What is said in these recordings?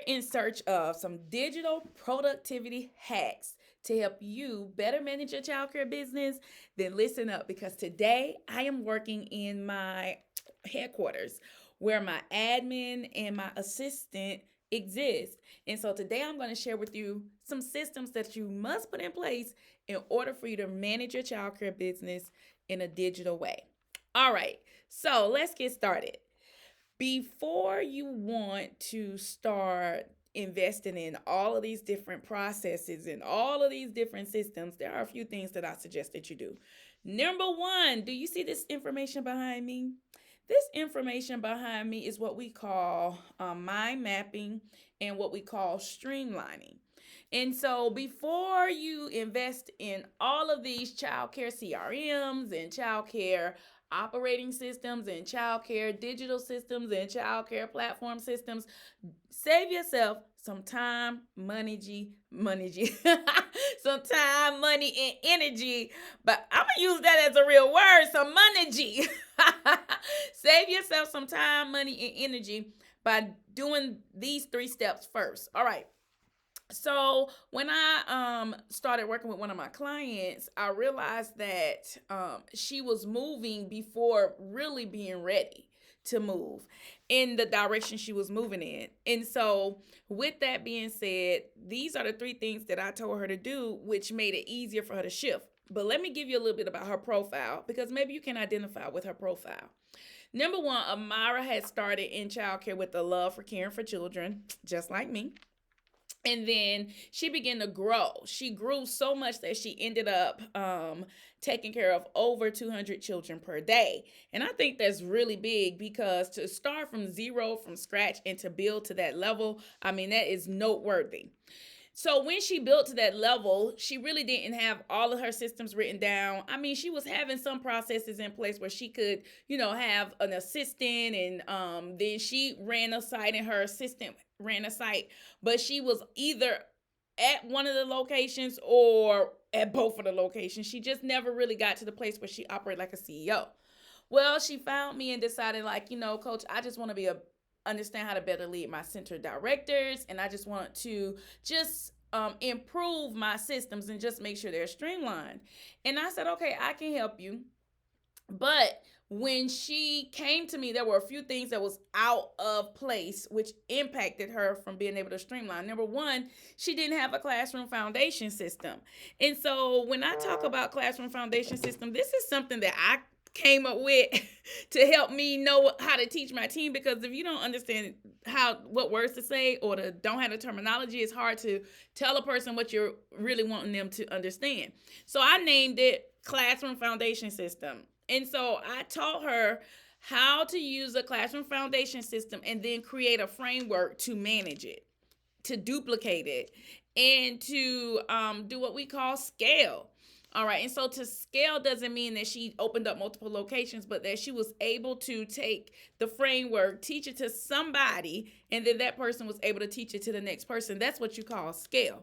in search of some digital productivity hacks to help you better manage your childcare business, then listen up because today I am working in my headquarters where my admin and my assistant exist. And so today I'm going to share with you some systems that you must put in place in order for you to manage your childcare business in a digital way. All right, so let's get started. Before you want to start investing in all of these different processes and all of these different systems, there are a few things that I suggest that you do. Number one, do you see this information behind me? This information behind me is what we call mind mapping and what we call streamlining. And so before you invest in all of these childcare CRMs and childcare operating systems and childcare digital systems and childcare platform systems, save yourself some time, some time, money, and energy. But I'm gonna use that as a real word, some money. Save yourself some time, money, and energy by doing these three steps first. All right. So when I started working with one of my clients, I realized that she was moving before really being ready to move in the direction she was moving in. And so with that being said, these are the three things that I told her to do, which made it easier for her to shift. But let me give you a little bit about her profile because maybe you can identify with her profile. Number one, Amara had started in childcare with a love for caring for children, just like me. And then she began to grow. She grew so much that she ended up taking care of over 200 children per day. And I think that's really big because to start from zero, from scratch, and to build to that level, I mean, that is noteworthy. So when she built to that level, she really didn't have all of her systems written down. I mean, she was having some processes in place where she could, have an assistant, and then she ran a site and her assistant ran a site, but she was either at one of the locations or at both of the locations. She just never really got to the place where she operated like a CEO. Well, she found me and decided, like, Coach, I just want to understand how to better lead my center directors, and I just want to just improve my systems and just make sure they're streamlined. And I said, okay, I can help you. But when she came to me, there were a few things that was out of place, which impacted her from being able to streamline. Number one, she didn't have a classroom foundation system. And so when I talk about classroom foundation system, this is something that I came up with to help me know how to teach my team, because if you don't understand what words to say or don't have the terminology, it's hard to tell a person what you're really wanting them to understand. So I named it Classroom Foundation System. And so I taught her how to use a classroom foundation system and then create a framework to manage it, to duplicate it, and to do what we call scale. All right. And so to scale doesn't mean that she opened up multiple locations, but that she was able to take the framework, teach it to somebody, and then that person was able to teach it to the next person. That's what you call scale,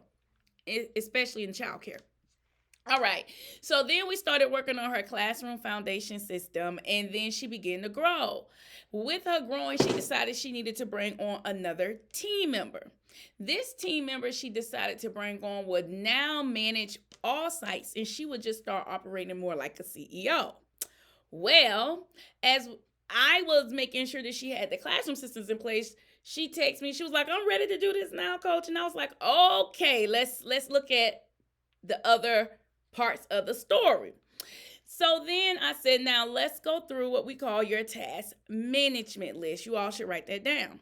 especially in childcare. All right. So then we started working on her classroom foundation system, and then she began to grow. With her growing, she decided she needed to bring on another team member. This team member she decided to bring on would now manage all sites, and she would just start operating more like a CEO. Well, as I was making sure that she had the classroom systems in place, she texted me. She was like, "I'm ready to do this now, Coach." And I was like, "Okay, let's look at the other parts of the story." So then I said, now let's go through what we call your task management list. You all should write that down.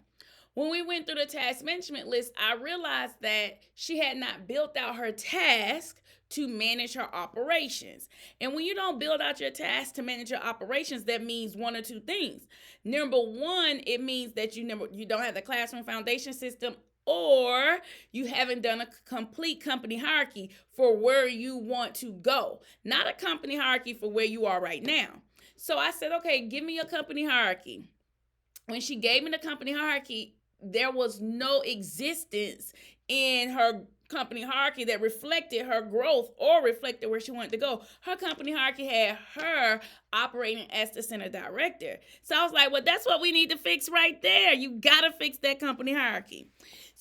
When we went through the task management list, I realized that she had not built out her task to manage her operations. And when you don't build out your task to manage your operations, that means one or two things. Number one, it means that you don't have the classroom foundation system, or you haven't done a complete company hierarchy for where you want to go, not a company hierarchy for where you are right now. So I said, okay, give me a company hierarchy. When she gave me the company hierarchy, there was no existence in her company hierarchy that reflected her growth or reflected where she wanted to go. Her company hierarchy had her operating as the center director. So I was like, well, that's what we need to fix right there. You got to fix that company hierarchy.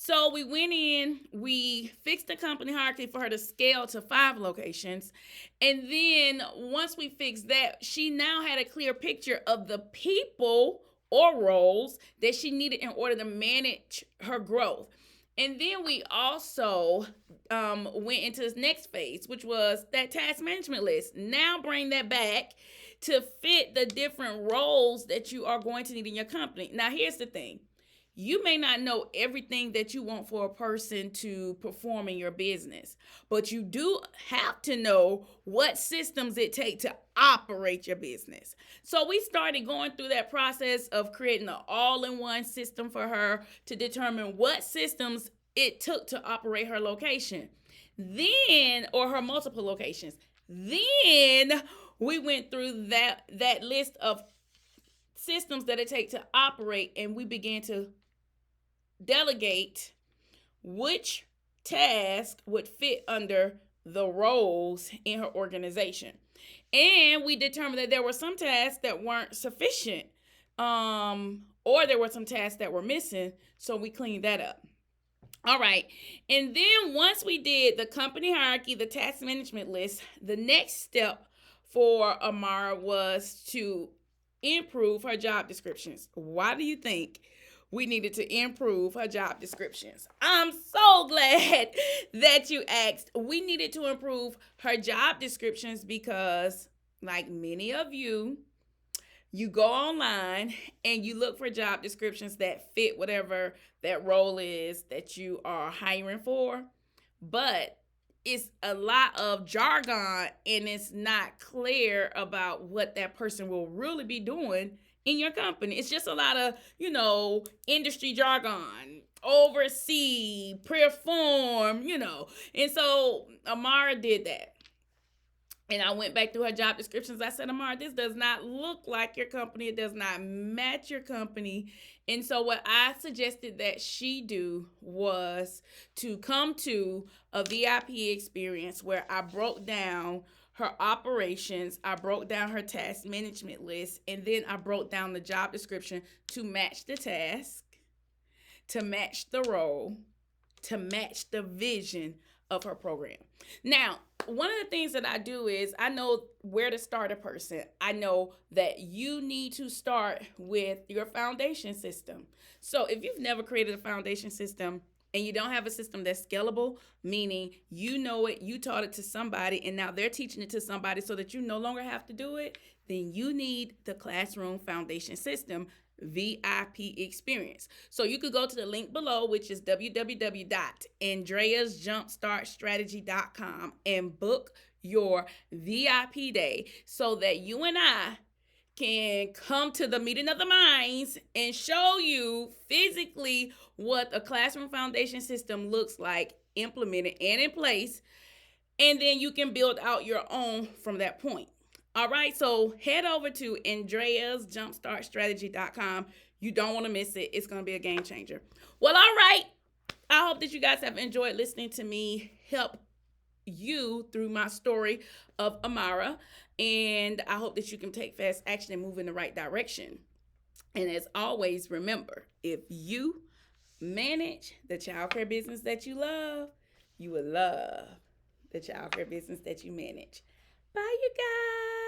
So we went in, we fixed the company hierarchy for her to scale to 5 locations. And then once we fixed that, she now had a clear picture of the people or roles that she needed in order to manage her growth. And then we also went into this next phase, which was that task management list. Now bring that back to fit the different roles that you are going to need in your company. Now, here's the thing, you may not know everything that you want for a person to perform in your business, but you do have to know what systems it takes to operate your business. So we started going through that process of creating an all-in-one system for her to determine what systems it took to operate her location. Then, or her multiple locations. Then we went through that list of systems that it takes to operate, and we began to delegate which task would fit under the roles in her organization. And we determined that there were some tasks that weren't sufficient, or there were some tasks that were missing, so we cleaned that up. All right. And then once we did the company hierarchy, the task management list, the next step for Amara was to improve her job descriptions. Why do you think we needed to improve her job descriptions? I'm so glad that you asked. We needed to improve her job descriptions because, like many of you go online and you look for job descriptions that fit whatever that role is that you are hiring for. But it's a lot of jargon and it's not clear about what that person will really be doing in your company. It's just a lot of, industry jargon, oversee, perform, And so Amara did that. And I went back through her job descriptions. I said, Amara, this does not look like your company. It does not match your company. And so what I suggested that she do was to come to a VIP experience where I broke down her operations, I broke down her task management list, and then I broke down the job description to match the task, to match the role, to match the vision of her program. Now, one of the things that I do is I know where to start a person. I know that you need to start with your foundation system. So if you've never created a foundation system and you don't have a system that's scalable, meaning you know it, you taught it to somebody, and now they're teaching it to somebody so that you no longer have to do it, then you need the Classroom Foundation System VIP experience. So you could go to the link below, which is www.andreasjumpstartstrategy.com and book your VIP day so that you and I can come to the meeting of the minds and show you physically what a Classroom Foundation System looks like implemented and in place, and then you can build out your own from that point. All right, so head over to AndreasJumpstartStrategy.com. You don't want to miss it. It's going to be a game changer. Well, all right. I hope that you guys have enjoyed listening to me help you through my story of Amara. And I hope that you can take fast action and move in the right direction. And as always, remember, if you manage the childcare business that you love, you will love the childcare business that you manage. Bye, you guys.